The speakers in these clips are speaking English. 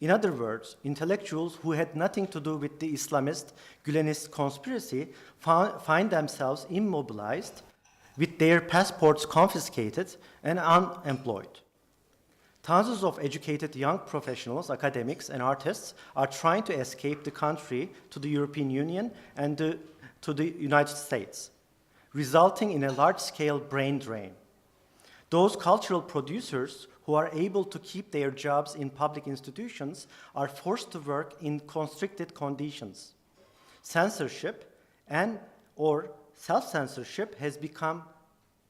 In other words, intellectuals who had nothing to do with the Islamist Gülenist conspiracy find themselves immobilized with their passports confiscated and unemployed. Thousands of educated young professionals, academics, and artists are trying to escape the country to the European Union and to the United States, resulting in a large-scale brain drain. Those cultural producers who are able to keep their jobs in public institutions are forced to work in constricted conditions. Censorship and/or self-censorship has become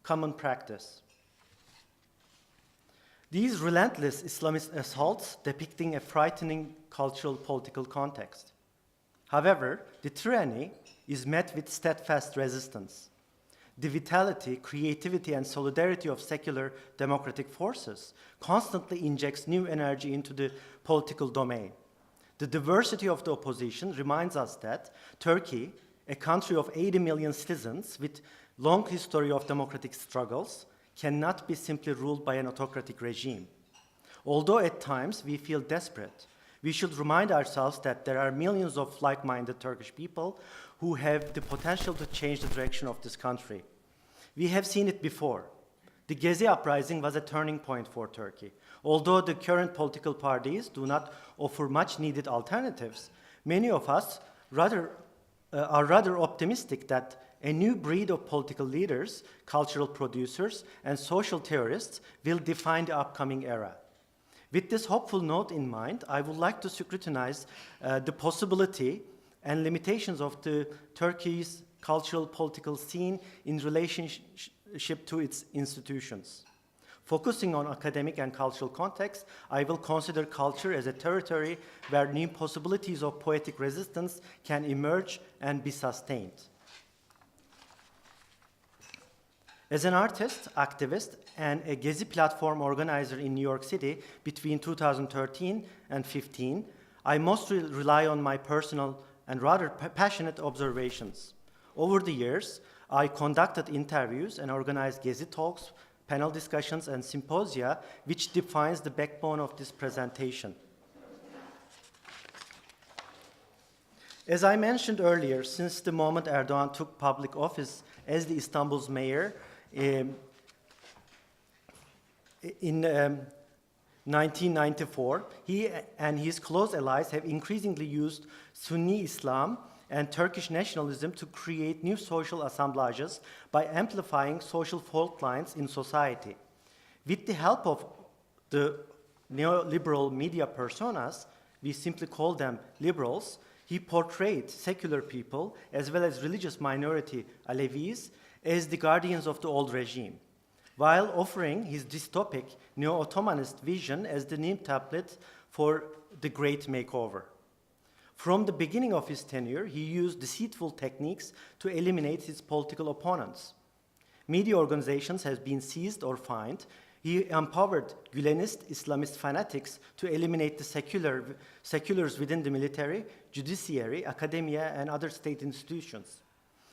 common practice. These relentless Islamist assaults depicting a frightening cultural political context. However, the tyranny is met with steadfast resistance. The vitality, creativity, and solidarity of secular democratic forces constantly injects new energy into the political domain. The diversity of the opposition reminds us that Turkey, a country of 80 million citizens with long history of democratic struggles, cannot be simply ruled by an autocratic regime. Although at times we feel desperate, we should remind ourselves that there are millions of like-minded Turkish people who have the potential to change the direction of this country. We have seen it before. The Gezi uprising was a turning point for Turkey. Although the current political parties do not offer much-needed alternatives, many of us are rather optimistic that a new breed of political leaders, cultural producers, and social theorists will define the upcoming era. With this hopeful note in mind, I would like to scrutinize the possibility and limitations of the Turkey's cultural political scene in relationship to its institutions. Focusing on academic and cultural context, I will consider culture as a territory where new possibilities of poetic resistance can emerge and be sustained. As an artist, activist, and a Gezi platform organizer in New York City between 2013 and 2015, I mostly rely on my personal and rather passionate observations. Over the years, I conducted interviews and organized Gezi talks, panel discussions, and symposia, which defines the backbone of this presentation. As I mentioned earlier, since the moment Erdogan took public office as the Istanbul's mayor, in 1994, he and his close allies have increasingly used Sunni Islam and Turkish nationalism to create new social assemblages by amplifying social fault lines in society. With the help of the neoliberal media personas, we simply call them liberals, he portrayed secular people as well as religious minority Alevis as the guardians of the old regime, while offering his dystopic neo-Ottomanist vision as the new template for the great makeover. From the beginning of his tenure, he used deceitful techniques to eliminate his political opponents. Media organizations have been seized or fined. He empowered Gülenist Islamist fanatics to eliminate the seculars within the military, judiciary, academia, and other state institutions.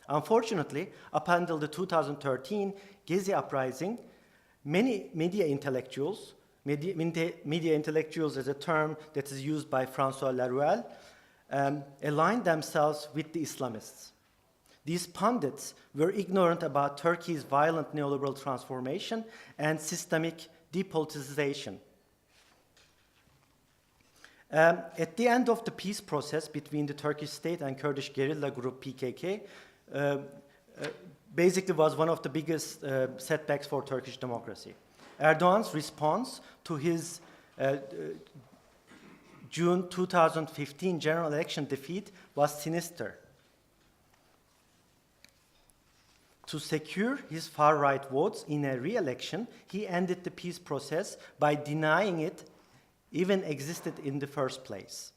Unfortunately, up until the 2013 Gezi uprising, many media intellectuals is a term that is used by François Laruelle, aligned themselves with the Islamists. These pundits were ignorant about Turkey's violent neoliberal transformation and systemic depoliticization. At the end of the peace process between the Turkish state and Kurdish guerrilla group PKK, basically was one of the biggest setbacks for Turkish democracy. Erdogan's response to his June 2015 general election defeat was sinister. To secure his far-right votes in a re-election, he ended the peace process by denying it even existed in the first place.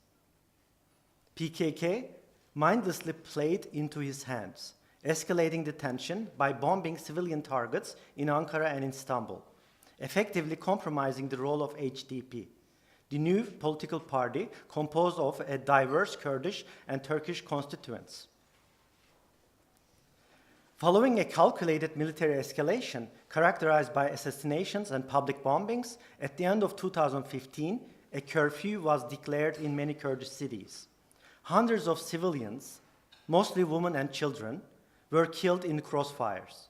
PKK mindlessly played into his hands, escalating the tension by bombing civilian targets in Ankara and Istanbul, effectively compromising the role of HDP, the new political party composed of a diverse Kurdish and Turkish constituents. Following a calculated military escalation characterized by assassinations and public bombings, at the end of 2015, a curfew was declared in many Kurdish cities. Hundreds of civilians, mostly women and children, were killed in crossfires.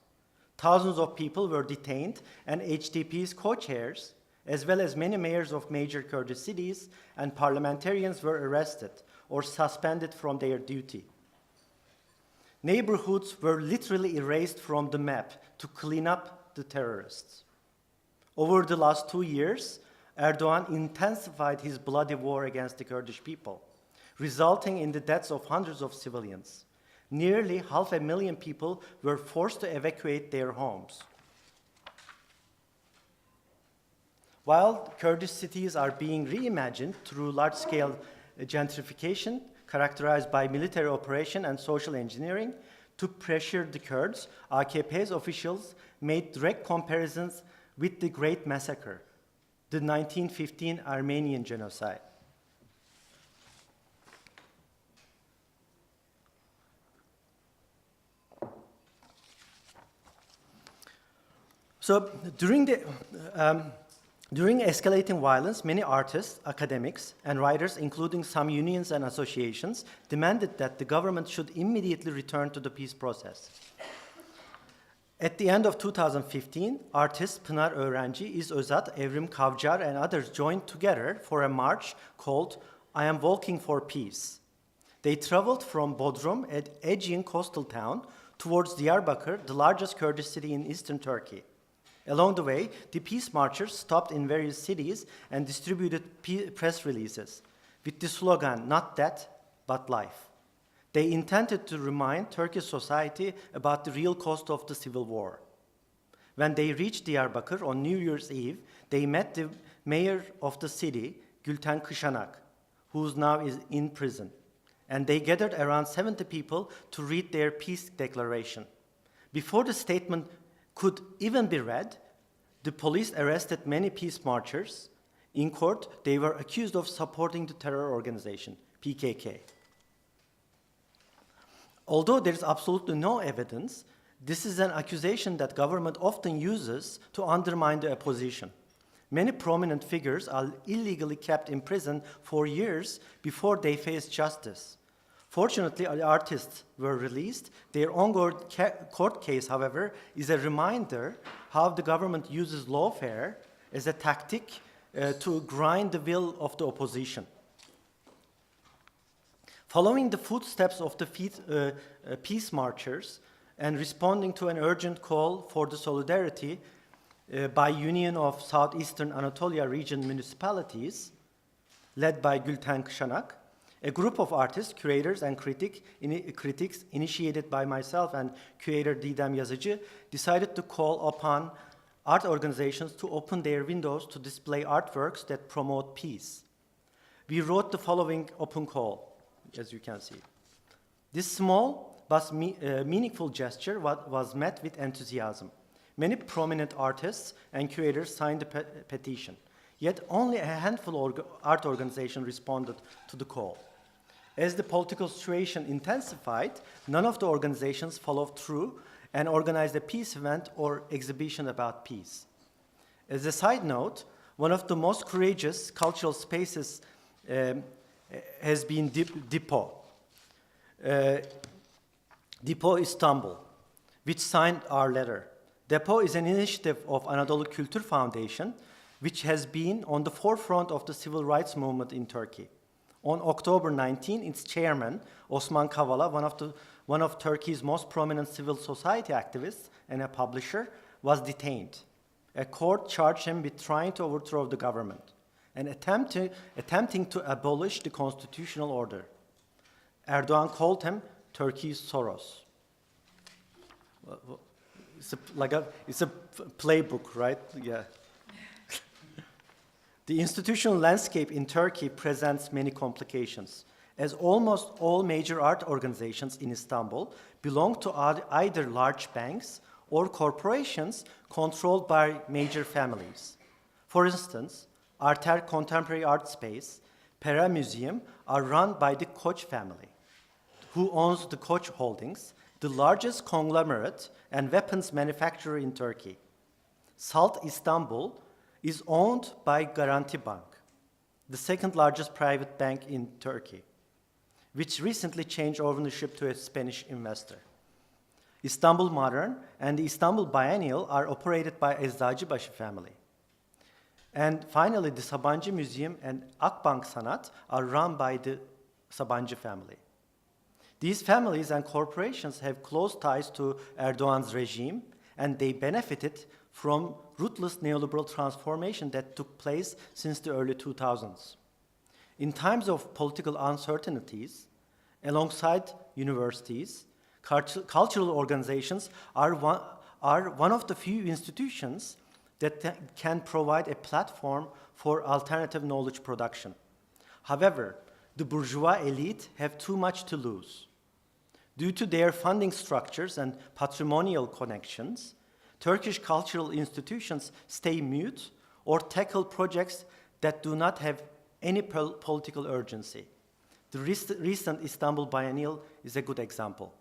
Thousands of people were detained, and HDP's co-chairs, as well as many mayors of major Kurdish cities and parliamentarians, were arrested or suspended from their duty. Neighborhoods were literally erased from the map to clean up the terrorists. Over the last 2 years, Erdogan intensified his bloody war against the Kurdish people, resulting in the deaths of hundreds of civilians. Nearly 500,000 people were forced to evacuate their homes. While Kurdish cities are being reimagined through large-scale gentrification, characterized by military operation and social engineering, to pressure the Kurds, AKP's officials made direct comparisons with the Great Massacre, the 1915 Armenian genocide. So during escalating violence, many artists, academics, and writers, including some unions and associations, demanded that the government should immediately return to the peace process. At the end of 2015, artists Pınar Öğrenci, İz Özat, Evrim Kavcar, and others joined together for a march called I Am Walking for Peace. They traveled from Bodrum, an Aegean coastal town, towards Diyarbakır, the largest Kurdish city in eastern Turkey. Along the way, the peace marchers stopped in various cities and distributed press releases with the slogan, "Not death, but life." They intended to remind Turkish society about the real cost of the civil war. When they reached Diyarbakır on New Year's Eve, they met the mayor of the city, Gülten Kışanak, who now is in prison. And they gathered around 70 people to read their peace declaration. Before the statement could even be read, the police arrested many peace marchers. In court, they were accused of supporting the terror organization, PKK. Although there is absolutely no evidence, this is an accusation that government often uses to undermine the opposition. Many prominent figures are illegally kept in prison for years before they face justice. Fortunately, the artists were released. Their ongoing court case, however, is a reminder how the government uses lawfare as a tactic to grind the will of the opposition. Following the footsteps of the peace marchers and responding to an urgent call for the solidarity by Union of Southeastern Anatolia region municipalities, led by Gülten Kışanak, a group of artists, curators, and critics initiated by myself and curator Didem Yazıcı decided to call upon art organizations to open their windows to display artworks that promote peace. We wrote the following open call, as you can see. This small but meaningful gesture was met with enthusiasm. Many prominent artists and curators signed the petition, yet only a handful of art organizations responded to the call. As the political situation intensified, none of the organizations followed through and organized a peace event or exhibition about peace. As a side note, one of the most courageous cultural spaces has been Dipo Istanbul, which signed our letter. Depo is an initiative of Anadolu Kültür Foundation, which has been on the forefront of the civil rights movement in Turkey. On October 19, its chairman, Osman Kavala, one of Turkey's most prominent civil society activists and a publisher, was detained. A court charged him with trying to overthrow the government and attempting to abolish the constitutional order. Erdogan called him Turkey's Soros. It's a playbook, right? Yeah. The institutional landscape in Turkey presents many complications, as almost all major art organizations in Istanbul belong to either large banks or corporations controlled by major families. For instance, Arter Contemporary Art Space, Pera Museum are run by the Koç family, who owns the Koç Holdings, the largest conglomerate and weapons manufacturer in Turkey. Salt Istanbul is owned by Garanti Bank. the second largest private bank in Turkey, which recently changed ownership to a Spanish investor. Istanbul Modern and the Istanbul Biennial are operated by Eczacıbaşı family. And finally, the Sabancı Museum and Akbank Sanat are run by the Sabancı family. These families and corporations have close ties to Erdogan's regime, and they benefited from ruthless neoliberal transformation that took place since the early 2000s. In times of political uncertainties, alongside universities, cultural organizations are one of the few institutions that can provide a platform for alternative knowledge production. However, the bourgeois elite have too much to lose. Due to their funding structures and patrimonial connections, Turkish cultural institutions stay mute or tackle projects that do not have any political urgency. The recent Istanbul Biennial is a good example.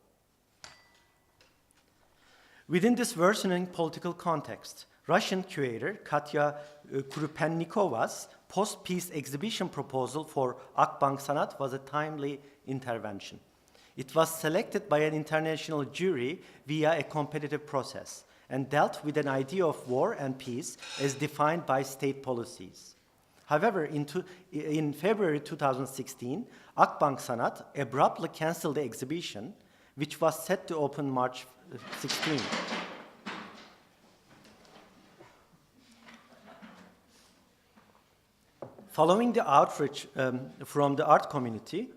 Within this worsening political context, Russian curator Katya Kurupennikova's post-peace exhibition proposal for Akbank Sanat was a timely intervention. It was selected by an international jury via a competitive process and dealt with an idea of war and peace as defined by state policies. However, in February 2016, Akbank Sanat abruptly canceled the exhibition, which was set to open March 16. Following the outrage from the art community,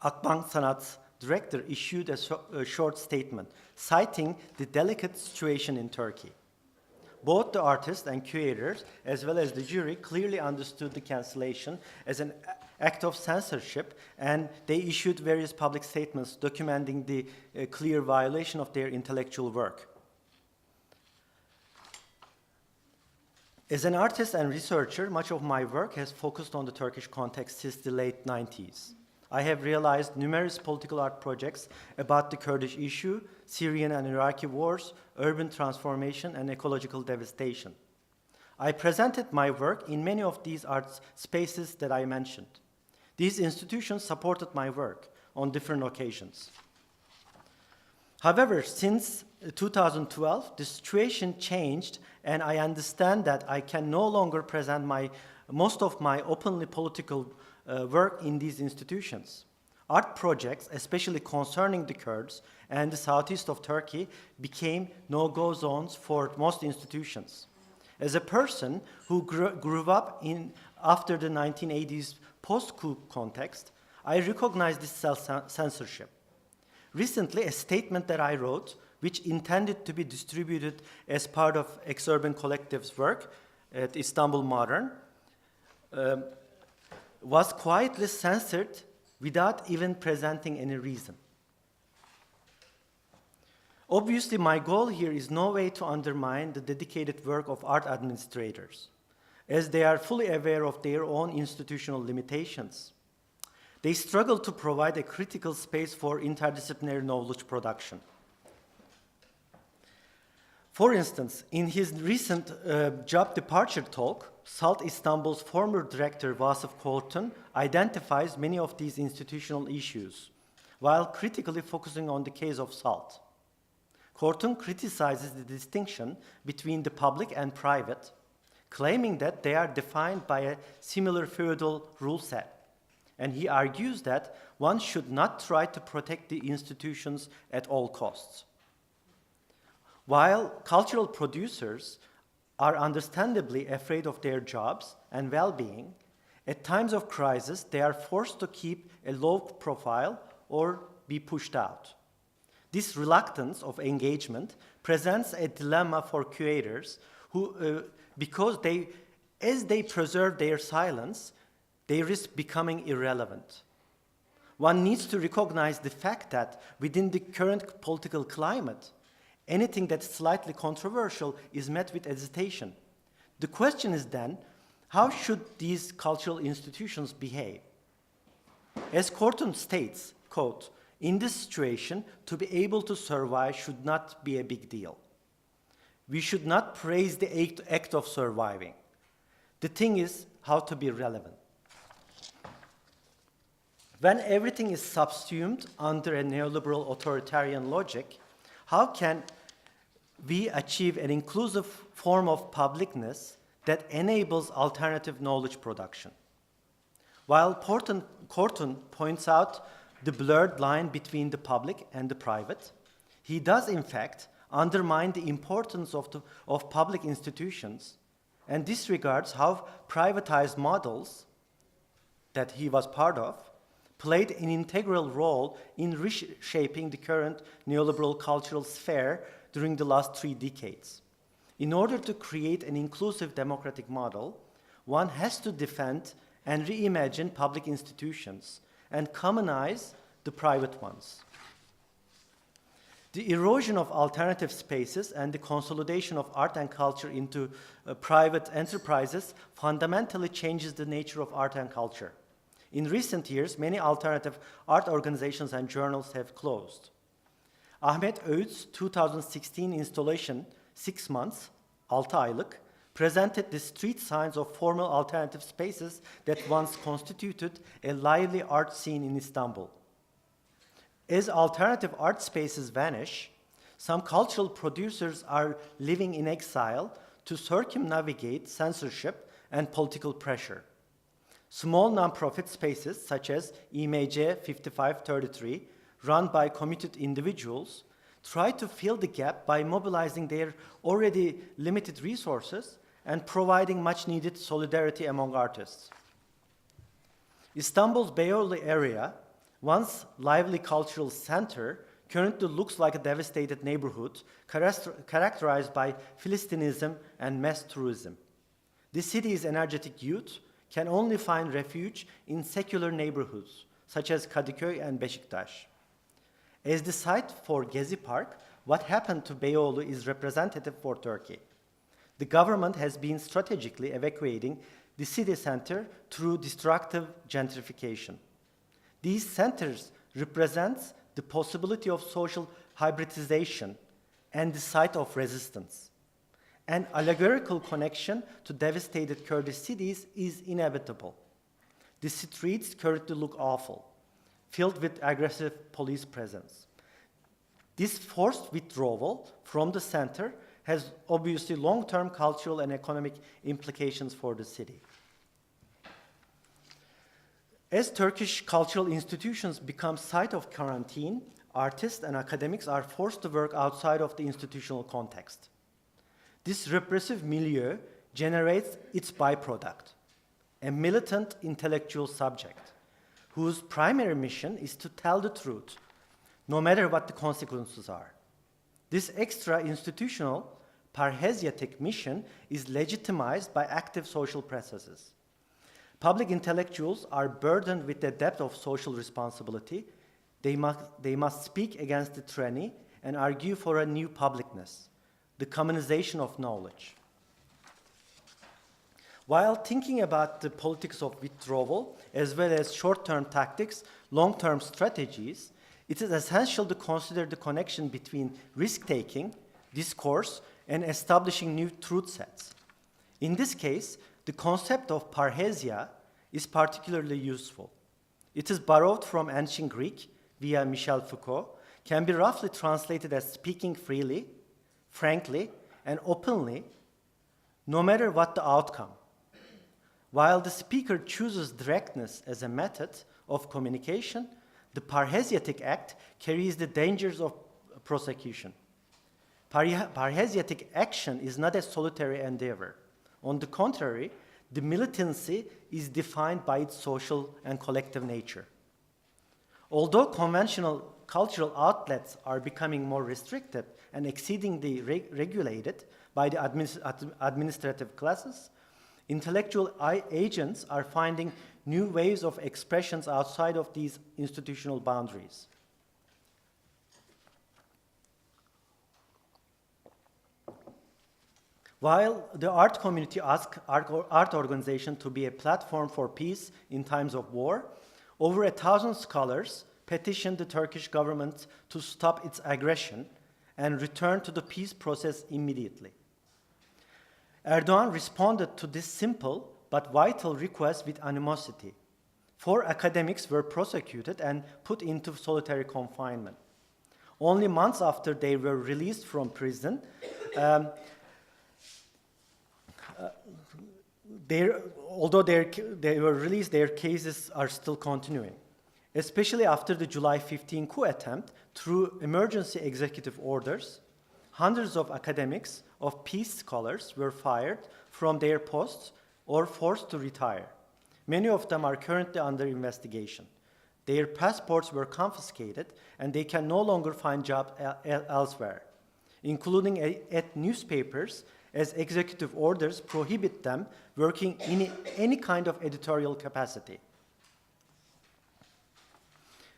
Akbank Sanat's director issued a short statement citing the delicate situation in Turkey. Both the artists and curators, as well as the jury, clearly understood the cancellation as an act of censorship, and they issued various public statements documenting the clear violation of their intellectual work. As an artist and researcher, much of my work has focused on the Turkish context since the late 90s. I have realized numerous political art projects about the Kurdish issue, Syrian and Iraqi wars, urban transformation, and ecological devastation. I presented my work in many of these art spaces that I mentioned. These institutions supported my work on different occasions. However, since 2012, the situation changed, and I understand that I can no longer present most of my openly political work in these institutions. Art projects, especially concerning the Kurds and the southeast of Turkey, became no-go zones for most institutions. As a person who grew up after the 1980s post-coup context, I recognize this self-censorship. Recently, a statement that I wrote, which intended to be distributed as part of Ex-Urban Collective's work at Istanbul Modern, was quietly censored without even presenting any reason. Obviously, my goal here is no way to undermine the dedicated work of art administrators, as they are fully aware of their own institutional limitations. They struggle to provide a critical space for interdisciplinary knowledge production. For instance, in his recent job departure talk, SALT Istanbul's former director Vasıf Kortun identifies many of these institutional issues, while critically focusing on the case of SALT. Kortun criticizes the distinction between the public and private, claiming that they are defined by a similar feudal rule set. And he argues that one should not try to protect the institutions at all costs. While cultural producers are understandably afraid of their jobs and well-being, at times of crisis, they are forced to keep a low profile or be pushed out. This reluctance of engagement presents a dilemma for curators who, because as they preserve their silence, they risk becoming irrelevant. One needs to recognize the fact that within the current political climate, anything that's slightly controversial is met with hesitation. The question is then, how should these cultural institutions behave? As Kortun states, quote, "In this situation, to be able to survive should not be a big deal. We should not praise the act of surviving. The thing is how to be relevant." When everything is subsumed under a neoliberal authoritarian logic, how can we achieve an inclusive form of publicness that enables alternative knowledge production? While Korton points out the blurred line between the public and the private, he does in fact undermine the importance of public institutions and disregards how privatized models that he was part of played an integral role in reshaping the current neoliberal cultural sphere during the last 3 decades. In order to create an inclusive democratic model, one has to defend and reimagine public institutions and commonize the private ones. The erosion of alternative spaces and the consolidation of art and culture into private enterprises fundamentally changes the nature of art and culture. In recent years, many alternative art organizations and journals have closed. Ahmet Öğüt's 2016 installation, 6 months, 6 aylık, presented the street signs of formal alternative spaces that once constituted a lively art scene in Istanbul. As alternative art spaces vanish, some cultural producers are living in exile to circumnavigate censorship and political pressure. Small nonprofit spaces such as İMC 5533, run by committed individuals, try to fill the gap by mobilizing their already limited resources and providing much-needed solidarity among artists. Istanbul's Beyoğlu area, once lively cultural center, currently looks like a devastated neighborhood characterized by Philistinism and mass tourism. The city's energetic youth can only find refuge in secular neighborhoods, such as Kadıköy and Beşiktaş. As the site for Gezi Park, what happened to Beyoğlu is representative for Turkey. The government has been strategically evacuating the city center through destructive gentrification. These centers represent the possibility of social hybridization and the site of resistance. An allegorical connection to devastated Kurdish cities is inevitable. The streets currently look awful, filled with aggressive police presence. This forced withdrawal from the center has obviously long-term cultural and economic implications for the city. As Turkish cultural institutions become site of quarantine, artists and academics are forced to work outside of the institutional context. This repressive milieu generates its byproduct, a militant intellectual subject, whose primary mission is to tell the truth, no matter what the consequences are. This extra-institutional, parhesiatic mission is legitimized by active social processes. Public intellectuals are burdened with the debt of social responsibility. They must speak against the tyranny and argue for a new publicness, the communization of knowledge. While thinking about the politics of withdrawal, as well as short-term tactics, long-term strategies, it is essential to consider the connection between risk-taking, discourse, and establishing new truth sets. In this case, the concept of parrhesia is particularly useful. It is borrowed from ancient Greek via Michel Foucault, can be roughly translated as speaking freely, frankly, and openly, no matter what the outcome. While the speaker chooses directness as a method of communication, the parrhesiatic act carries the dangers of prosecution. Parrhesiatic action is not a solitary endeavor. On the contrary, the militancy is defined by its social and collective nature. Although conventional cultural outlets are becoming more restricted and exceedingly regulated by the administrative classes, intellectual agents are finding new ways of expressions outside of these institutional boundaries. While the art community asks art organizations to be a platform for peace in times of war, over 1,000 scholars petitioned the Turkish government to stop its aggression and return to the peace process immediately. Erdogan responded to this simple but vital request with animosity. 4 academics were prosecuted and put into solitary confinement. Only months after they were released from prison, although they were released, their cases are still continuing, especially after the July 15 coup attempt. Through emergency executive orders, hundreds of academics, of peace scholars, were fired from their posts or forced to retire. Many of them are currently under investigation. Their passports were confiscated, and they can no longer find jobs elsewhere, including at newspapers, as executive orders prohibit them working in any kind of editorial capacity.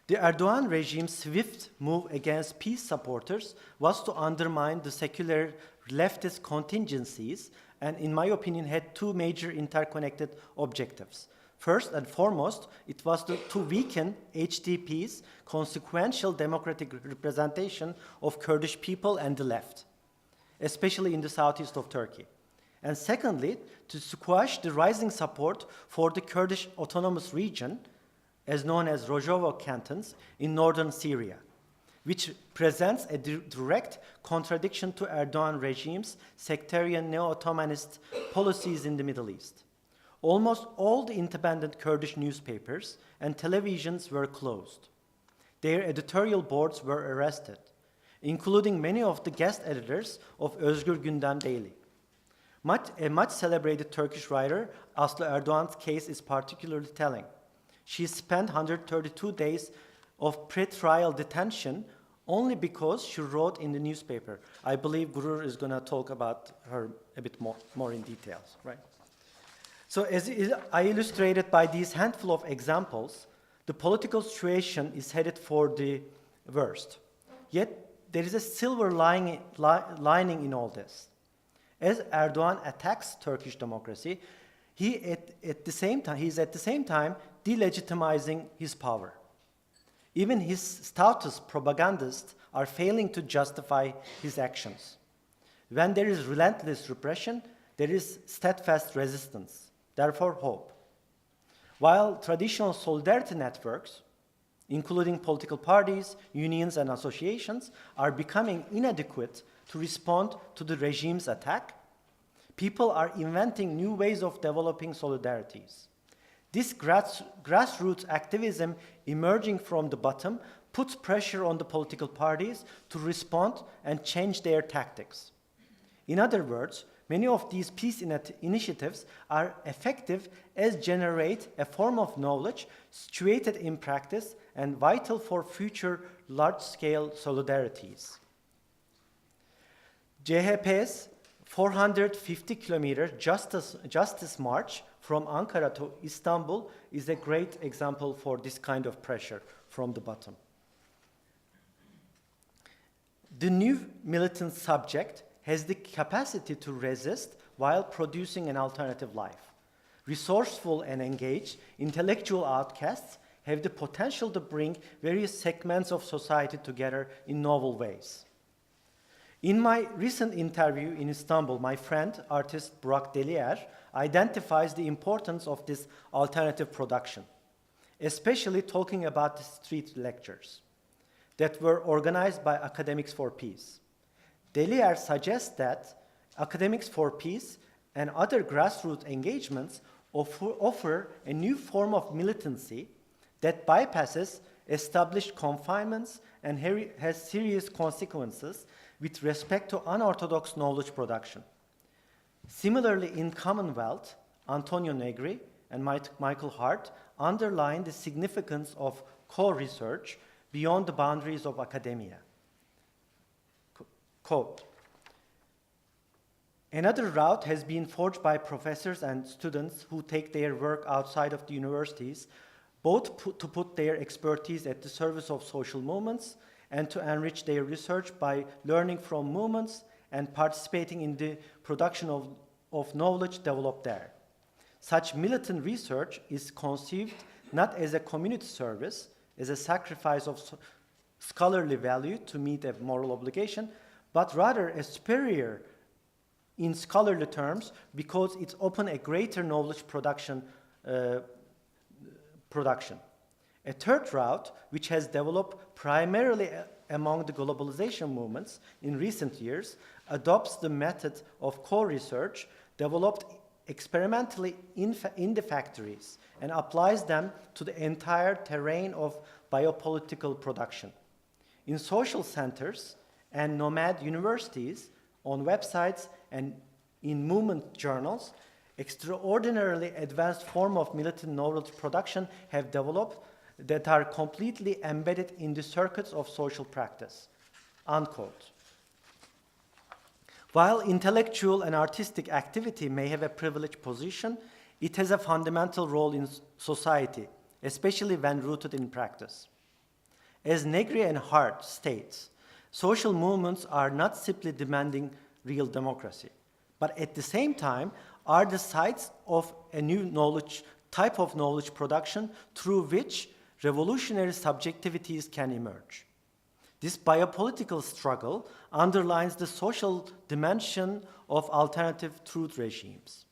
The Erdogan regime's swift move against peace supporters was to undermine the secular leftist contingencies, and in my opinion had 2 major interconnected objectives. First and foremost, it was to weaken HDP's consequential democratic representation of Kurdish people and the left, especially in the southeast of Turkey. And secondly, to squash the rising support for the Kurdish autonomous region, as known as Rojava cantons, in northern Syria, which presents a direct contradiction to Erdogan regime's sectarian neo-Ottomanist policies in the Middle East. Almost all the independent Kurdish newspapers and televisions were closed. Their editorial boards were arrested, including many of the guest editors of Özgür Gündem Daily. A much celebrated Turkish writer, Aslı Erdoğan's case is particularly telling. She spent 132 days of pre-trial detention only because she wrote in the newspaper. I believe Gurur is going to talk about her a bit more in details, right? So as I illustrated by these handful of examples, the political situation is headed for the worst. Yet there is a silver lining in all this. As Erdogan attacks Turkish democracy, he is at the same time delegitimizing his power. Even his stoutest propagandists are failing to justify his actions. When there is relentless repression, there is steadfast resistance, therefore hope. While traditional solidarity networks, including political parties, unions, and associations, are becoming inadequate to respond to the regime's attack, people are inventing new ways of developing solidarities. This grassroots activism emerging from the bottom puts pressure on the political parties to respond and change their tactics. In other words, many of these peace initiatives are effective as generate a form of knowledge situated in practice and vital for future large-scale solidarities. CHP's 450-kilometer justice march from Ankara to Istanbul is a great example for this kind of pressure from the bottom. The new militant subject has the capacity to resist while producing an alternative life. Resourceful and engaged intellectual outcasts have the potential to bring various segments of society together in novel ways. In my recent interview in Istanbul, my friend, artist Burak Delier, identifies the importance of this alternative production, especially talking about the street lectures that were organized by Academics for Peace. Delier suggests that Academics for Peace and other grassroots engagements offer a new form of militancy that bypasses established confinements and has serious consequences with respect to unorthodox knowledge production. Similarly, in Commonwealth, Antonio Negri and Michael Hart underline the significance of co-research beyond the boundaries of academia. Quote, another route has been forged by professors and students who take their work outside of the universities, both to put their expertise at the service of social movements and to enrich their research by learning from movements and participating in the production of knowledge developed there. Such militant research is conceived not as a community service, as a sacrifice of scholarly value to meet a moral obligation, but rather a superior in scholarly terms because it's open a greater knowledge production production. A third route, which has developed primarily among the globalization movements in recent years, adopts the method of co-research developed experimentally in the factories and applies them to the entire terrain of biopolitical production. In social centers and nomad universities, on websites and in movement journals, extraordinarily advanced forms of militant knowledge production have developed that are completely embedded in the circuits of social practice, unquote. While intellectual and artistic activity may have a privileged position, it has a fundamental role in society, especially when rooted in practice. As Negri and Hart states, social movements are not simply demanding real democracy, but at the same time are the sites of a new type of knowledge production through which revolutionary subjectivities can emerge. This biopolitical struggle underlines the social dimension of alternative truth regimes.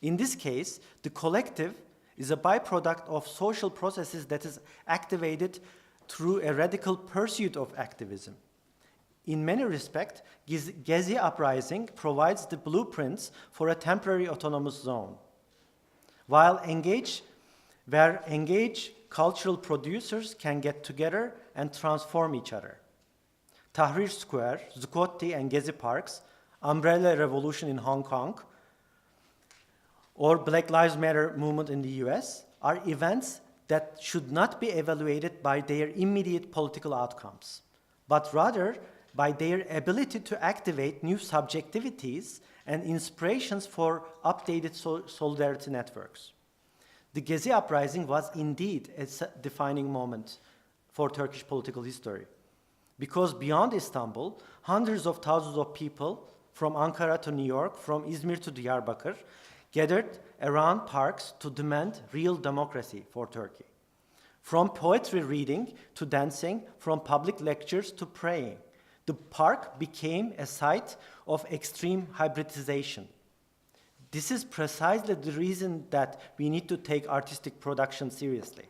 In this case, the collective is a byproduct of social processes that is activated through a radical pursuit of activism. In many respects, Gezi uprising provides the blueprints for a temporary autonomous zone. Where engaged cultural producers can get together and transform each other. Tahrir Square, Zuccotti and Gezi Parks, Umbrella Revolution in Hong Kong, or Black Lives Matter movement in the US are events that should not be evaluated by their immediate political outcomes, but rather by their ability to activate new subjectivities and inspirations for updated solidarity networks. The Gezi uprising was indeed a defining moment for Turkish political history, because beyond Istanbul, hundreds of thousands of people from Ankara to New York, from Izmir to Diyarbakir, gathered around parks to demand real democracy for Turkey. From poetry reading to dancing, from public lectures to praying, the park became a site of extreme hybridization. This is precisely the reason that we need to take artistic production seriously,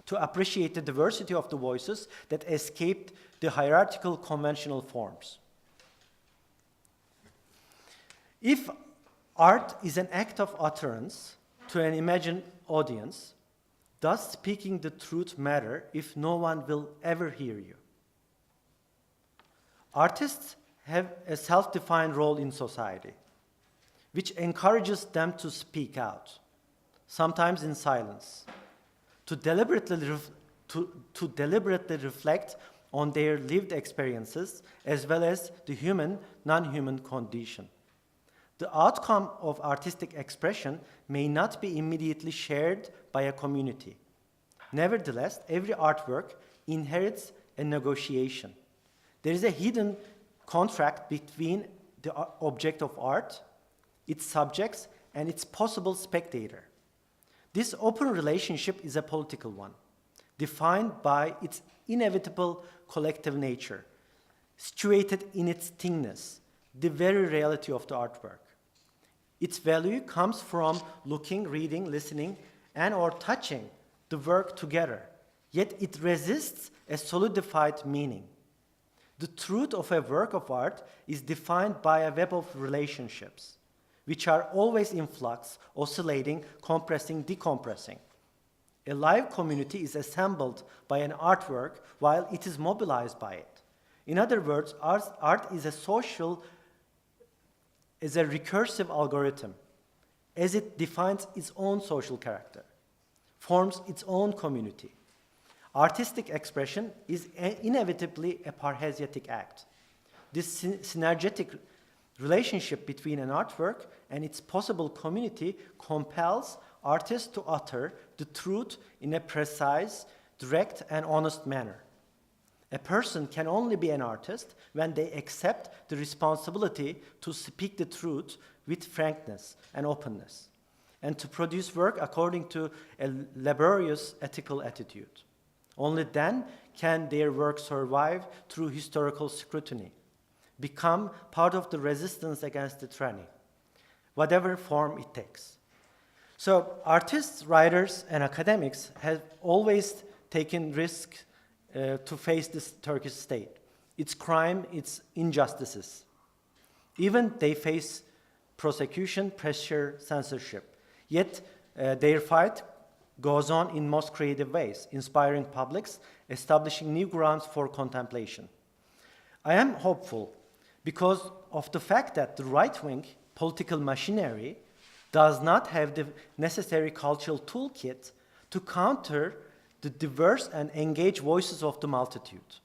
to appreciate the diversity of the voices that escaped the hierarchical conventional forms. If art is an act of utterance to an imagined audience, does speaking the truth matter if no one will ever hear you? Artists have a self-defined role in society, which encourages them to speak out, sometimes in silence, to deliberately reflect on their lived experiences as well as the human, non-human condition. The outcome of artistic expression may not be immediately shared by a community. Nevertheless, every artwork inherits a negotiation. There is a hidden contract between the object of art, its subjects, and its possible spectator. This open relationship is a political one, defined by its inevitable collective nature, situated in its thingness, the very reality of the artwork. Its value comes from looking, reading, listening, and or touching the work together, yet it resists a solidified meaning. The truth of a work of art is defined by a web of relationships, which are always in flux, oscillating, compressing, decompressing. A live community is assembled by an artwork while it is mobilized by it. In other words, art is a recursive algorithm, as it defines its own social character, forms its own community. Artistic expression is inevitably a parhesiatic act. This synergetic relationship between an artwork and its possible community compels artists to utter the truth in a precise, direct, and honest manner. A person can only be an artist when they accept the responsibility to speak the truth with frankness and openness, and to produce work according to a laborious ethical attitude. Only then can their work survive through historical scrutiny, become part of the resistance against the tyranny, whatever form it takes. So artists, writers, and academics have always taken risks to face this Turkish state, its crime, its injustices. Even they face prosecution, pressure, censorship. Yet their fight goes on in most creative ways, inspiring publics, establishing new grounds for contemplation. I am hopeful because of the fact that the right-wing political machinery does not have the necessary cultural toolkit to counter the diverse and engaged voices of the multitude.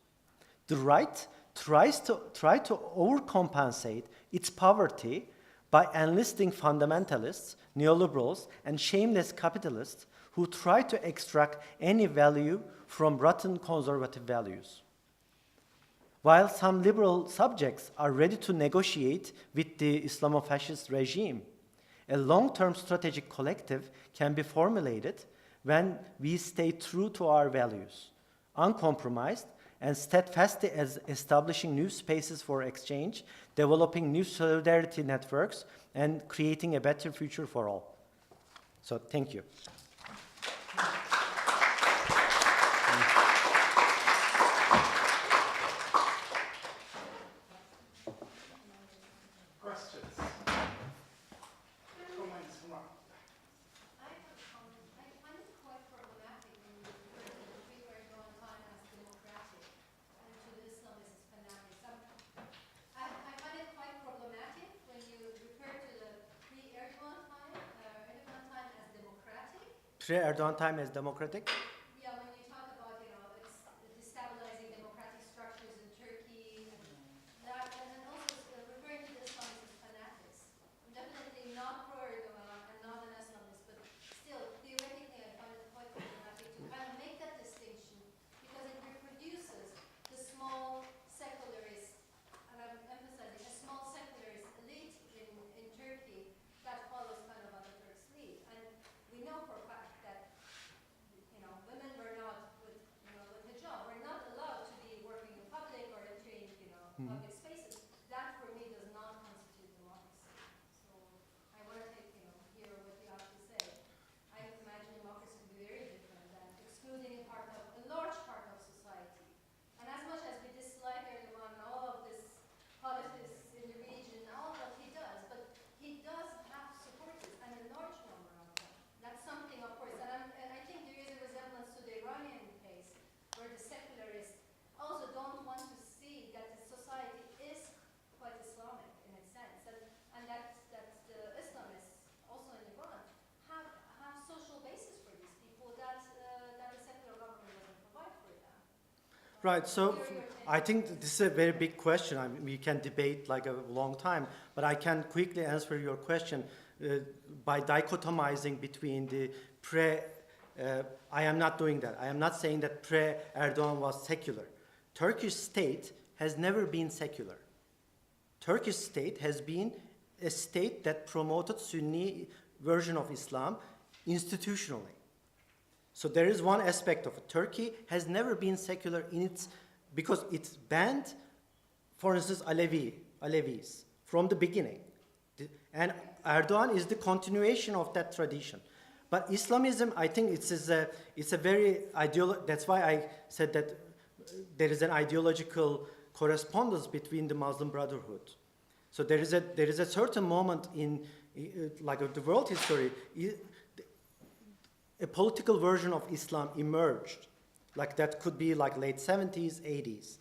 The right tries to overcompensate its poverty by enlisting fundamentalists, neoliberals, and shameless capitalists who try to extract any value from rotten conservative values. While some liberal subjects are ready to negotiate with the Islamofascist regime, a long-term strategic collective can be formulated when we stay true to our values, uncompromised and steadfastly as establishing new spaces for exchange, developing new solidarity networks, and creating a better future for all. So, thank you. Questions? Comments from our I find it quite problematic when you refer to the pre-Erdogan time as democratic and to the Islamist fanatics. I find it quite problematic when you refer to the pre-Erdogan time, as democratic. Pre-Erdogan time as democratic? Yeah, when you talk about, it's destabilizing democratic structures in Turkey, and that, and then also referring to the Islamist fanatics. I'm definitely not pro-Erdogan and not an Islamist, but still, theoretically, I find it quite problematic to kind of make that distinction because it reproduces the small secularist, and I'm emphasizing a small secularist elite in Turkey that follows kind of Atatürk's lead. And we know for a fact that women were not with hijab, were not allowed to be working in public or entering public spaces. That for me does not constitute democracy. So I want to hear what you have to say. I imagine democracy to be very different than excluding a large part of society. And as much as we dislike Erdogan and all of this politics in the region, all that he does, but he does have supporters and a large number of them. That's something, of course, and I think there is a resemblance to the Iranian case, where the secularists also don't want to see that the society is quite Islamic in its sense, and that the Islamists, also in Iran, have social basis for these people that the secular government doesn't provide for them. Right, so I think this is a very big question. We can debate like a long time, but I can quickly answer your question by dichotomizing between the I am not doing that. I am not saying that pre-Erdogan was secular. Turkish state has never been secular. Turkish state has been a state that promoted Sunni version of Islam institutionally. So there is one aspect of it. Turkey has never been secular because it's banned, for instance, Alevis from the beginning. And Erdogan is the continuation of that tradition. But Islamism, I think it's a very that's why I said that there is an ideological correspondence between the Muslim Brotherhood. So there is a certain moment in like the world history, a political version of Islam emerged. Like that could be like late 70s, 80s.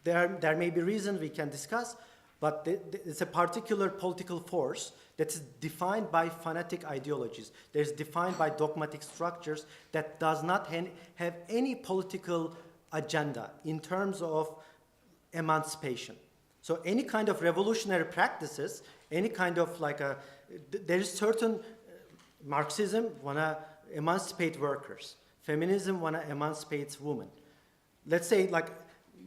There may be reasons we can discuss, but it's a particular political force that is defined by fanatic ideologies. There's defined by dogmatic structures that does not have any political agenda in terms of emancipation. So any kind of revolutionary practices, any kind of there is certain Marxism wanna emancipate workers. Feminism wanna emancipate women. Let's say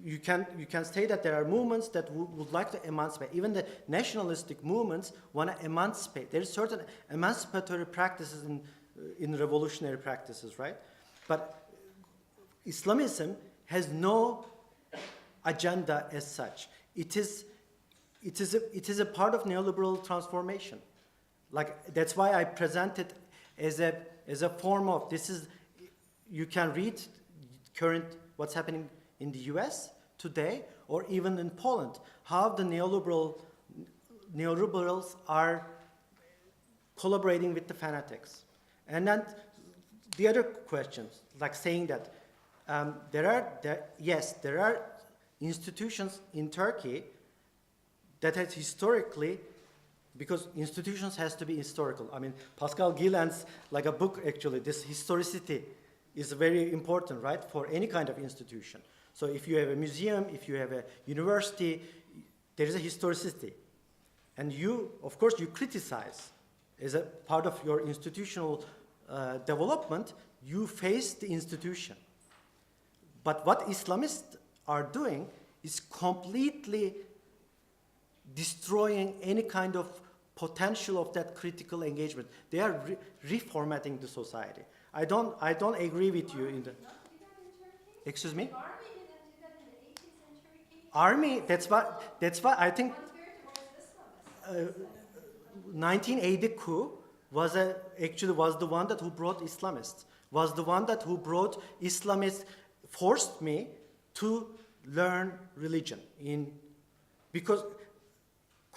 you can say that there are movements that would like to emancipate. Even the nationalistic movements want to emancipate. There is certain emancipatory practices in revolutionary practices, right? But Islamism has no agenda as such. It is a part of neoliberal transformation. That's why I presented as a form of, this is, you can read current, what's happening in the US today, or even in Poland, how the neoliberals are collaborating with the fanatics. And then the other questions, like saying that there are institutions in Turkey that has historically, because institutions has to be historical. I mean, Pascal Gillen's, like a book actually, this historicity is very important, right, for any kind of institution. So if you have a museum, if you have a university, there is a historicity. And you, of course, you criticize as a part of your institutional development, you face the institution. But what Islamists are doing is completely destroying any kind of potential of that critical engagement. They are reformatting the society. I don't agree with you in the. Excuse me? Army didn't do that in the 80s in Turkey. Army. That's what I think. Compared towards Islamists. 1980 coup was actually the one that who brought Islamists. Was the one that who brought Islamists, forced me to learn religion because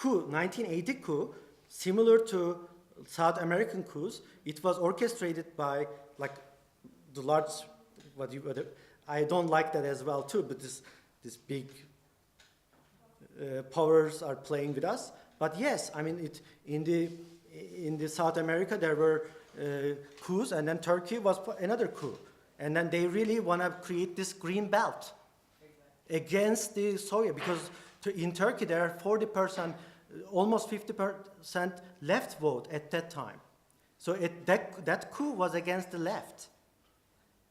1980 coup, similar to South American coups, it was orchestrated by like the large, I don't like that as well too, but this big powers are playing with us. But yes, I mean, in the South America there were coups, and then Turkey was another coup. And then they really want to create this green belt against the Soviet, because in Turkey there are 40%, almost 50% left vote at that time. So that coup was against the left,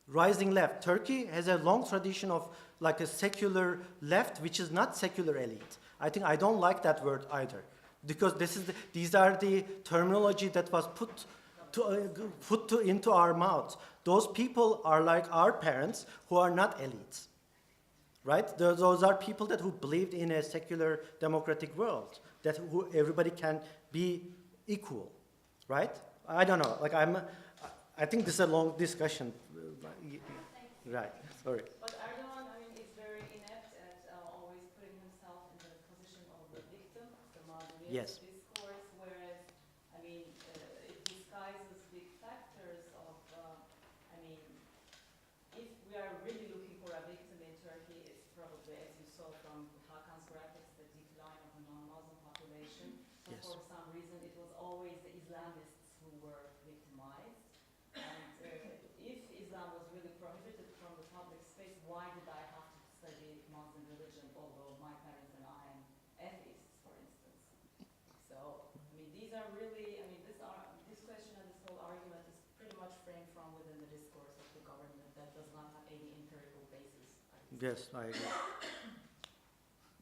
rising left. Turkey has a long tradition of like a secular left, which is not secular elite. I don't like that word either, because these are the terminology that was put into our mouths. Those people are like our parents who are not elites, right? Those are people who believed in a secular democratic world, who everybody can be equal, right? I don't know. Like I think this is a long discussion. Right. Sorry. But Erdogan, I mean, is very inept at always putting himself in the position of the victim, the martyr. Yes. Discourse, whereas, I mean, it disguises big factors of, I mean, if we are really looking for a victim in Turkey, it's probably, as you saw from Hakan's graphics, the decline of the non-Muslim population. So Yes. for some reason, it was always the Islamists who were victimized. And if Islam was really prohibited from the public space, why did I have to study Muslim religion, although my parents and I am atheists, for instance? So, I mean, these are really, I mean, this question and this whole argument is pretty much framed from within the discourse of the government that does not have any empirical basis. Yes, I agree.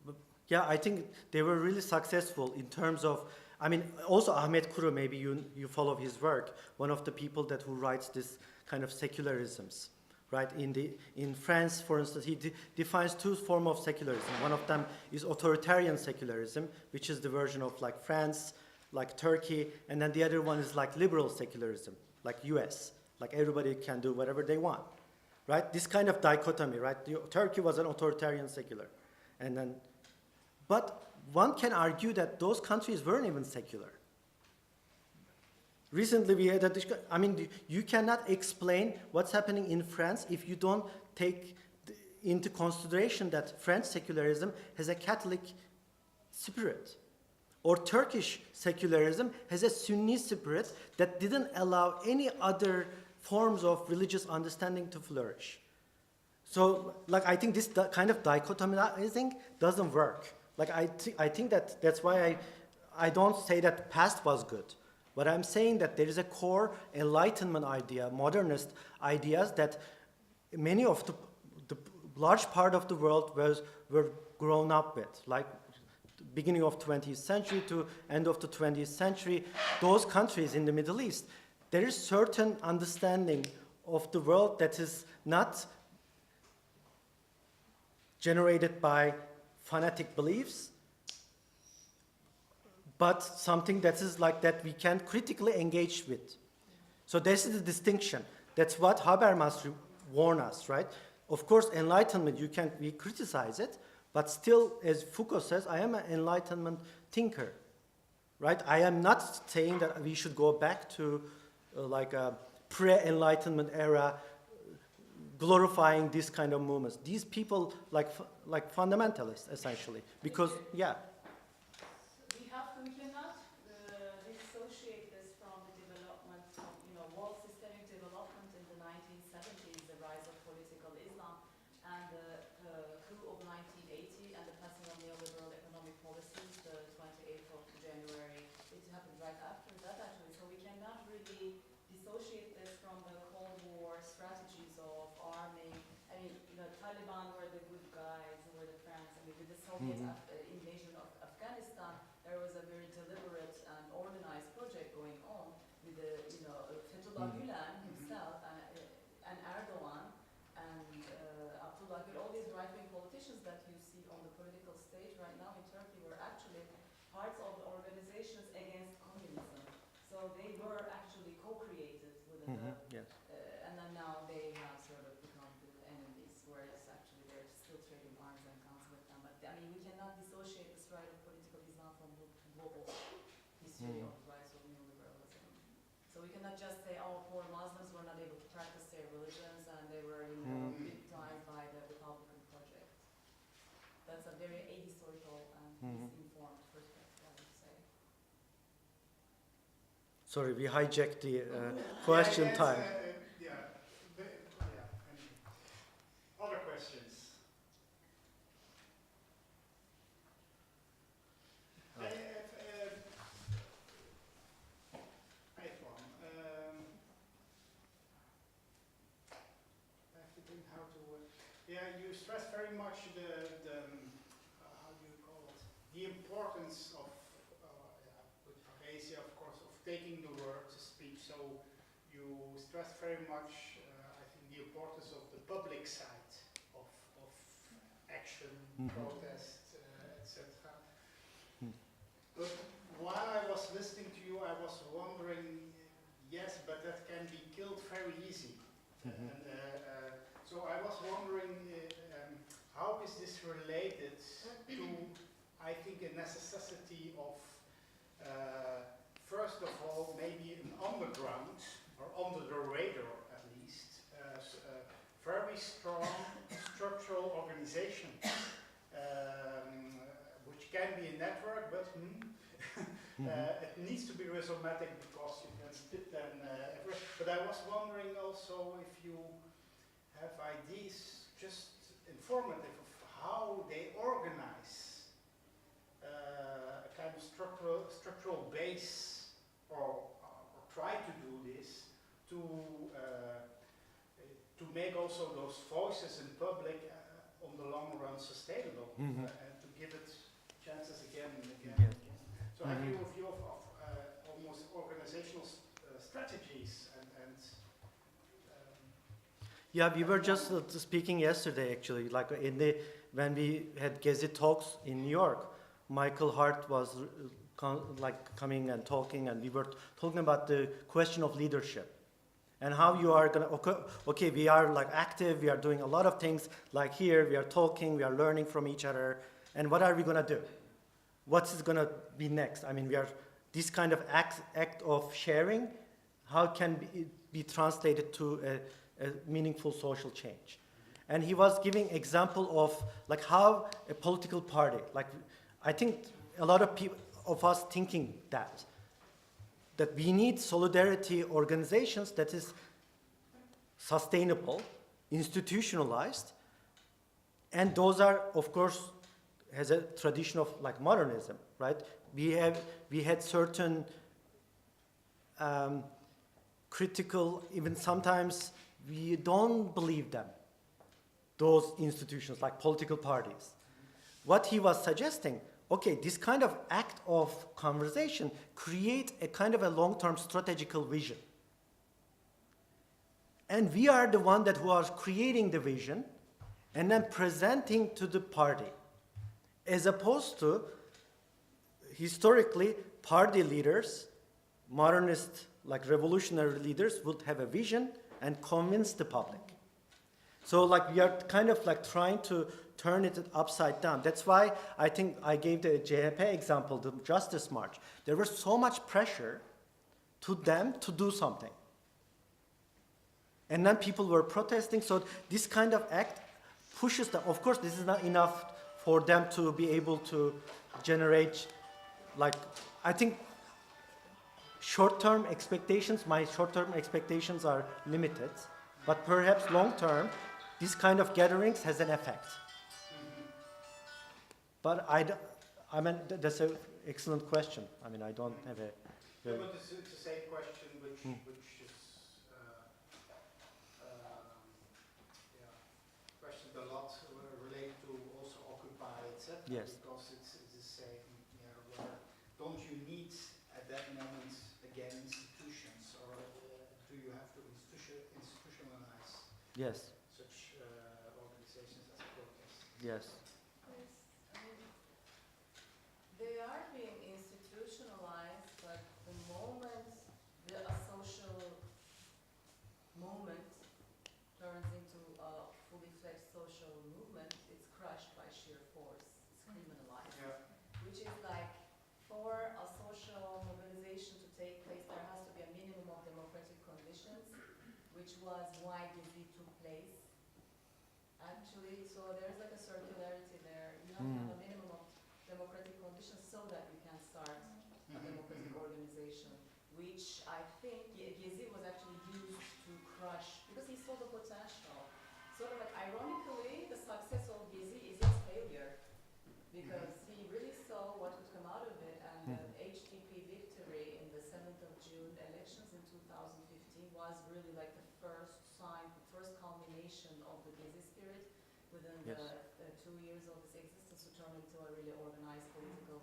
But yeah, I think they were really successful in terms of, I mean, also Ahmet Kuru, maybe you follow his work, one of the people who writes this kind of secularisms, right? In France, for instance, he defines two forms of secularism. One of them is authoritarian secularism, which is the version of like France, like Turkey, and then the other one is like liberal secularism, like US, like everybody can do whatever they want, right? This kind of dichotomy, right? Turkey was an authoritarian secular, but one can argue that those countries weren't even secular. Recently we had a discussion. I mean, you cannot explain what's happening in France if you don't take into consideration that French secularism has a Catholic spirit, or Turkish secularism has a Sunni spirit that didn't allow any other forms of religious understanding to flourish. So, like, I think this kind of dichotomizing doesn't work. Like, I think that's why I don't say that past was good. But I'm saying that there is a core Enlightenment idea, modernist ideas that many of the large part of the world were grown up with, like the beginning of 20th century to end of the 20th century. Those countries in the Middle East, there is certain understanding of the world that is not generated by fanatic beliefs, but something that is like that we can critically engage with. So this is the distinction. That's what Habermas warned us, right? Of course, enlightenment, we criticize it, but still, as Foucault says, I am an enlightenment thinker, right? I am not saying that we should go back to like a pre-enlightenment era, glorifying this kind of movements. These people like fundamentalists, essentially, because, yeah. We cannot dissociate this from the development of, world systemic development in the 1970s, the rise of political Islam, and the coup of 1980, and the passing of neoliberal economic policies, the 28th of January. It happened right after that, actually. So we cannot really dissociate this from the Cold War strategies of arming. I mean, the Taliban were the good guys, who were the friends. I mean, with the Soviet invasion of Afghanistan, there was a very deliberate and organized project going on with the, Fethullah Gülen himself and Erdogan and Abdullah Gül, all these right-wing politicians that you see on the political stage right now in Turkey were actually parts of the organizations against communism. So they were actually co-created within Yes. and then now they have sort of become the enemies, whereas actually they're still trading arms and guns with them. But I mean, we cannot dissociate the stride of political Islam from the global history of the rise of neoliberalism. So we cannot just say, oh, poor Muslims were not able to practice their religions and they were, victimized by the Republican project. That's a very ahistorical and misinformed perspective, I would say. Sorry, we hijacked the question time. Other questions? I have one. I have to think how to. You stress very much the how do you call it? The importance of with Asia, of course, of taking the word to speak. So you stress very much, I think, the importance of the public side of action, protest, etc. But while I was listening to you, I was wondering, yes, but that can be killed very easy. So I was wondering, how is this related to, I think, a necessity of, first of all, maybe an underground, or under the radar at least, very strong structural organization, which can be a network, but it needs to be rhizomatic because you can split them everywhere. But I was wondering also if you have ideas, just informative, of how they organize a kind of structural base, or try to do this, to make also those voices in public on the long run sustainable, and to give it chances again and again. Yes. So have you a view of almost organizational strategies and Yeah, we were just speaking yesterday, actually, like when we had Gezi talks in New York. Michael Hart was coming and talking, and we were talking about the question of leadership and how you are gonna. Okay, we are like active. We are doing a lot of things. Like here, we are talking. We are learning from each other. And what are we gonna do? What is gonna be next? I mean, we are this kind of act of sharing. How can it be translated to a meaningful social change? And he was giving example of like how a political party, like I think a lot of people of us thinking that we need solidarity organizations that is sustainable, institutionalized, and those are, of course, has a tradition of like modernism, right? We had certain critical, even sometimes we don't believe them, those institutions like political parties. What he was suggesting, okay, this kind of act of conversation create a kind of a long-term strategical vision. And we are the one who are creating the vision and then presenting to the party, as opposed to historically party leaders, modernist like revolutionary leaders would have a vision and convince the public. So like we are kind of like trying to turn it upside down. That's why I think I gave the CHP example, the Justice March. There was so much pressure to them to do something. And then people were protesting, so this kind of act pushes them. Of course, this is not enough for them to be able to generate, like, I think short-term expectations, my short-term expectations are limited, but perhaps long-term, this kind of gatherings has an effect. But I mean, that's an excellent question. I mean, I don't have a... Yeah, but it's the same question which is questioned a lot, related to also Occupy, etc. Yes. Because it's the same, where don't you need at that moment again institutions, or do you have to institutionalize Yes, such organizations as protest? yes. They are being institutionalized, but the moment a social movement turns into a fully fledged social movement, it's crushed by sheer force. It's criminalized. Yeah. Which is like, for a social mobilization to take place, there has to be a minimum of democratic conditions, which was why Gezi took place. Actually, so there's like a circularity there. You have to have a minimum of democratic conditions so that you can start a democratic organization, which I think Gezi was actually used to crush, because he saw the potential. Sort of like, ironically, the success of Gezi is its failure, because he really saw what would come out of it, and the HDP victory in the 7th of June elections in 2015 was really like the first sign, the first culmination of the Gezi spirit within Yes. the 2 years of its existence to turn into a really organized political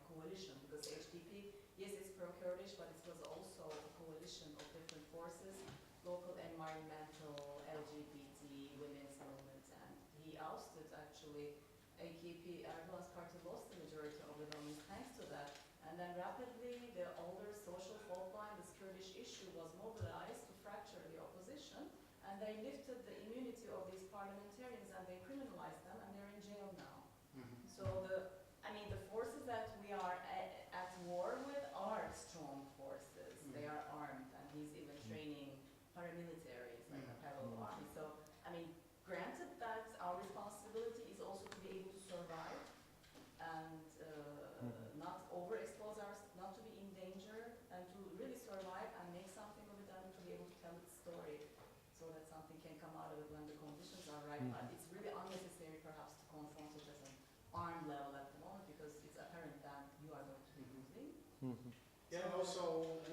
coalition, because HDP, yes, it's pro-Kurdish, but it was also a coalition of different forces, local environmental, LGBT, women's movements, and he ousted actually AKP. Erdogan's party lost the majority of the government thanks to that, and then rapidly the older social fault line, this Kurdish issue, was mobilized to fracture the opposition, and they lifted the immunity of these parliamentarians and they criminalized them, and they're in jail now. So the forces that we are at war with are strong forces. They are armed, and he's even training paramilitaries, like a parallel army. So, granted that our responsibility is also to be able to survive and not overexpose ourselves, not to be in danger, and to really survive and make something of it, and to be able to tell its story so that something can come out of it when the conditions are right. But it's really unnecessary perhaps to confront it as an armed level at the moment, because it's apparent that you are going to be losing. Yeah, and also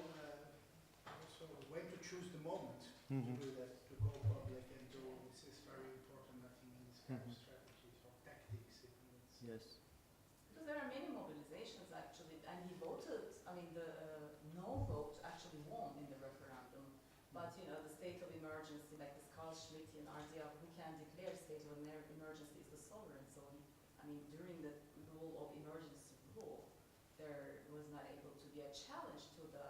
when to choose the moment to do that, to go public and to, this is very important, I think, in this kind of strategies or tactics. Yes. Because there are many mobilizations actually, and he voted, the no vote actually won in the referendum. But the state of emergency, like this Carl Schmitt and RDF, who can declare state of emergency is the sovereign. So during the rule of emergency rule, there was not able to be a challenge to the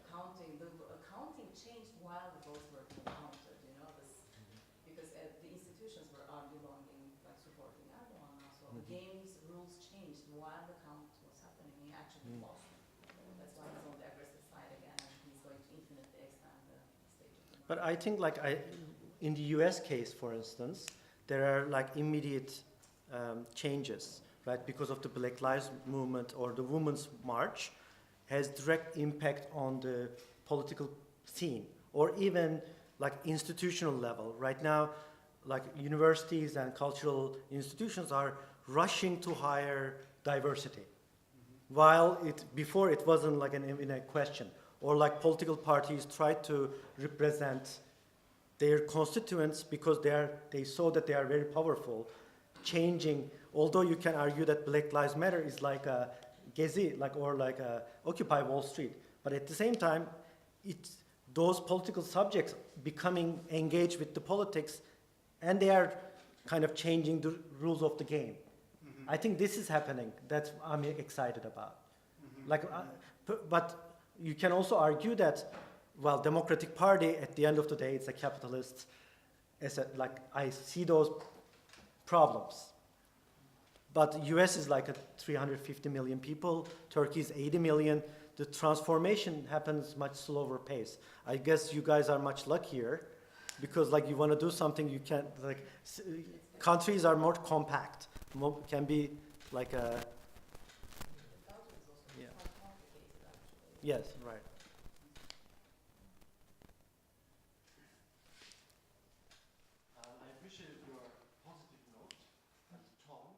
counting. The counting changed while the votes were being counted, because the institutions were belonging, like supporting Erdogan now. So the game's rules changed while the count was happening. He actually lost. That's why he's on the aggressive side again, and he's going to infinitely expand the state of emergency. But I think in the US case, for instance, there are like immediate changes, right? Because of the Black Lives Movement or the Women's March has direct impact on the political scene, or even like institutional level. Right now, like universities and cultural institutions are rushing to hire diversity, while before it wasn't like in a question. Or like political parties tried to represent their constituents because they saw that they are very powerful, changing. Although you can argue that Black Lives Matter is like a Gezi, or like a Occupy Wall Street, but at the same time, those political subjects becoming engaged with the politics, and they are kind of changing the rules of the game. I think this is happening. That's what I'm excited about. But you can also argue that, well, Democratic Party, at the end of the day, it's a capitalist. Like, I see those problems. But US is like 350 million people, Turkey is 80 million. The transformation happens much slower pace. I guess you guys are much luckier because like you want to do something, you can't, like, countries are more compact, can be like a, yeah. Yes, right. I appreciate your positive note and tone.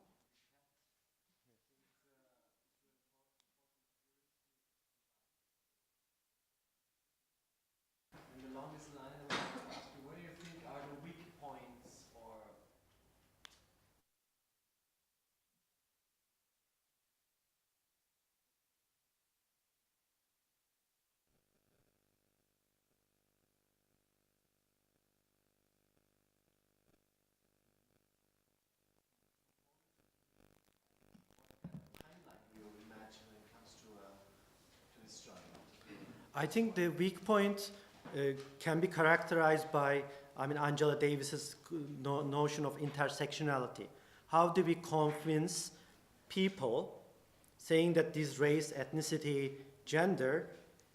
And along this line, I want to ask you, what do you think are the weak points or timeline you imagine when it comes to this struggle? I think the weak point can be characterized by, I mean, Angela Davis's notion of intersectionality. How do we convince people saying that this race, ethnicity, gender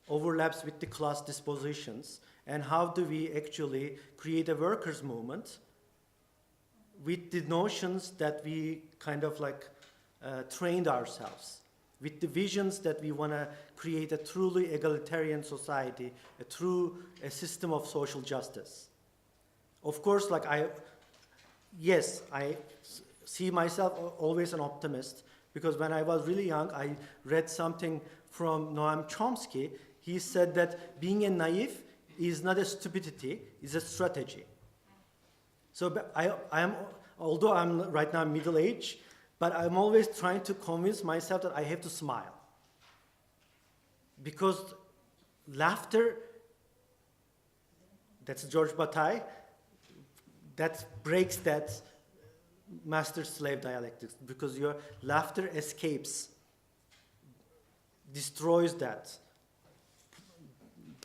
overlaps with the class dispositions, and how do we actually create a workers' movement with the notions that we kind of like trained ourselves, with the visions that we want to create a truly egalitarian society, a system of social justice. Of course, like I see myself always an optimist, because when I was really young, I read something from Noam Chomsky. He said that being a naive is not a stupidity, it's a strategy. So although I'm right now middle-aged, but I'm always trying to convince myself that I have to smile. Because laughter, that's George Bataille, that breaks that master-slave dialectics, because your laughter escapes, destroys that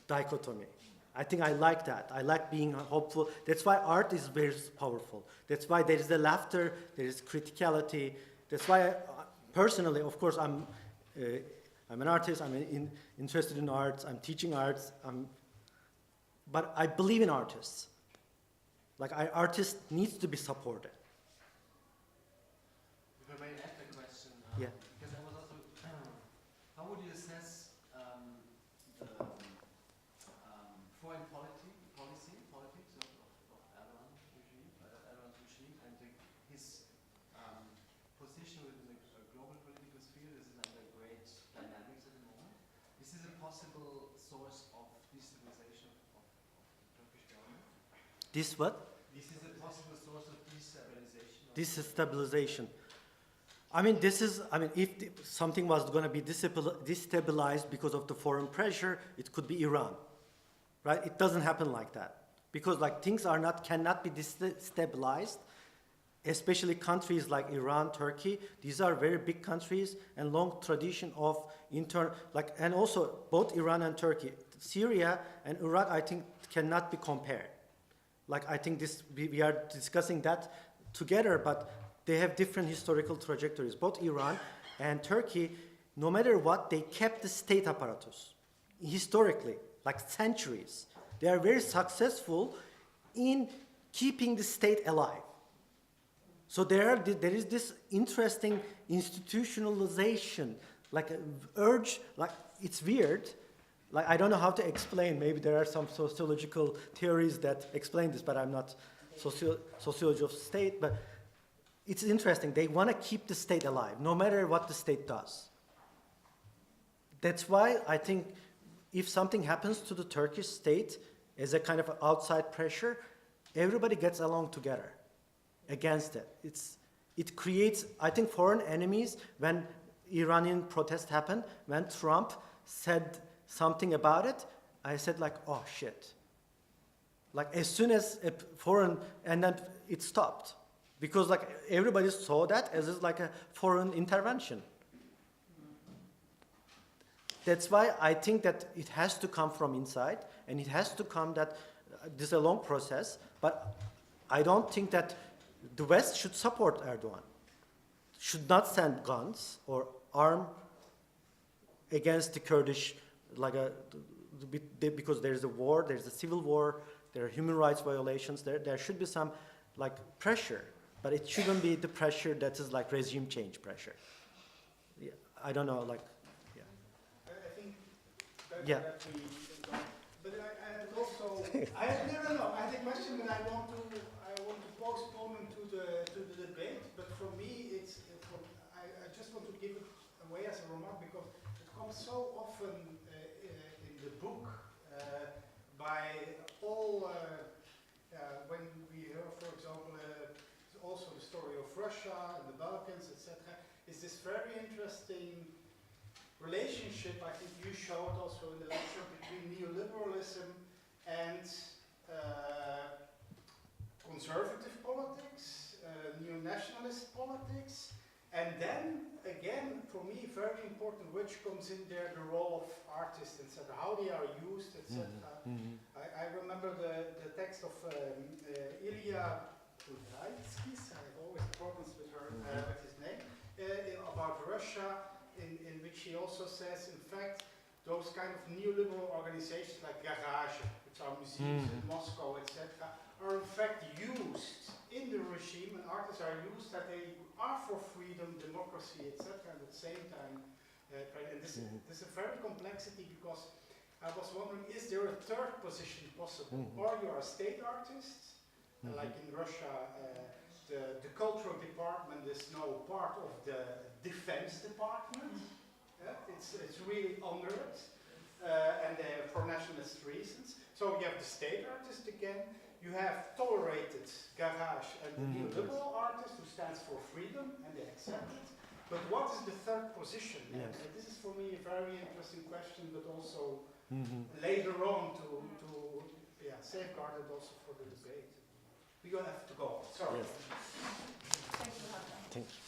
dichotomy. I think I like that. I like being hopeful. That's why art is very powerful. That's why there is the laughter, there is criticality. That's why, personally, of course, I'm an artist. I'm interested in arts. I'm teaching arts. But I believe in artists. Like, artists needs to be supported. If I may add a question, Yeah. because I was also, how would you assess the foreign politics of Erdogan's regime, and his position within the global political sphere? This is under great dynamics at the moment. Is this a possible source of destabilization of the Turkish government? This what? This is a possible source of destabilization. Destabilization. If something was going to be destabilized because of the foreign pressure, it could be Iran, right? It doesn't happen like that, because like things cannot be destabilized, especially countries like Iran, Turkey. These are very big countries and long tradition of and also both Iran and Turkey, Syria and Iraq, I think cannot be compared. Like, I think we are discussing that together, but they have different historical trajectories. Both Iran and Turkey, no matter what, they kept the state apparatus historically, like centuries. They are very successful in keeping the state alive. So there is this interesting institutionalization, like an urge, like it's weird. Like, I don't know how to explain. Maybe there are some sociological theories that explain this, but I'm not sociology of state. But it's interesting. They want to keep the state alive, no matter what the state does. That's why I think if something happens to the Turkish state as a kind of outside pressure, everybody gets along together against it. It creates, I think, foreign enemies. When Iranian protests happened, when Trump said something about it, I said like, oh shit. Like, as soon as a foreign, and then it stopped. Because like everybody saw that as like a foreign intervention. That's why I think that it has to come from inside, and it has to come that this is a long process, but I don't think that the West should support Erdogan, should not send guns or arm against the Kurdish, because there's a war, there's a civil war, there are human rights violations, there should be some like pressure, but it shouldn't be the pressure that is like regime change pressure. Yeah, I don't know, like, yeah. I think that, Yeah. that we, but I also, I had a question that I want to postpone to the debate, but for me I just want to give it away as a remark because it comes so often in the book by all when we hear, for example, also the story of Russia and the Balkans, etc. Is this very interesting relationship, I think you showed also in the lecture, between neoliberalism and conservative politics, neo-nationalist politics, and then again, for me, very important, which comes in there, the role of artists, etc., how they are used, etc. I remember the text of Ilya Tudaitskis, I have always problems with his name, about Russia, in which he also says, in fact, those kind of neoliberal organizations like Garage, which are museums in Moscow, etc., are in fact used in the regime, and artists are used that they are for freedom, democracy, etc., and at the same time, and this is a very complexity because I was wondering, is there a third position possible? Or you are a state artist, like in Russia, the cultural department is now part of the defense department. It's really under it, and for nationalist reasons. So you have the state artist again. You have tolerated Garage and the neoliberal artist who stands for freedom, and they accept it. But what is the third position? Yes. And this is for me a very interesting question, but also later on to safeguard it also for the debate. We're going to have to go. Sorry. Yes. Thank you, Hakan. Thank you.